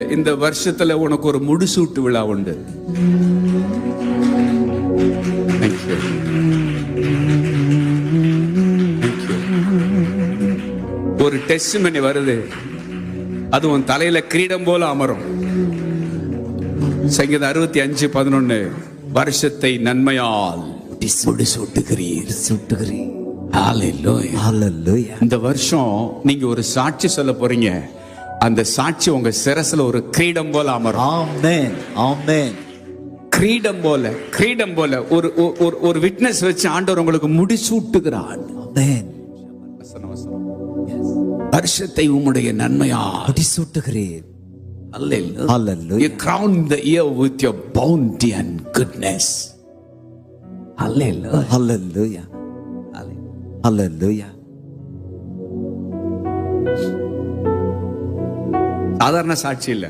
இந்த வருஷத்துல உனக்கு ஒரு முடிசூட்டு விழா உண்டு. Thank you. Thank you. ஒரு டெஸ்டிமனி வருது, அது உன் தலையில கிரீடம் போல அமரும். சங்கீதம் 65:11 வருஷத்தை நன்மையால் முடிசூட்டுகிறீர். Hallelujah. Hallelujah. இந்த வருஷம் நீங்க ஒரு சாட்சி சொல்ல போறீங்க. அந்த சாட்சி உங்க சிரசுல ஒரு கிரீடம் போல அமரும். Amen. Amen. கிரீடம் போல ஒரு விட்னஸ் வச்சு ஆண்டவர் உங்களுக்கு முடிசூட்டுகிறார். Amen. வருஷத்தை உம்முடைய நன்மையால் முடிசூட்டுகிறீர். Hallelujah. Hallelujah. You crown the year with your bounty and goodness. Hallelujah. Hallelujah. Hallelujah. சாதாரண சாட்சி இல்ல.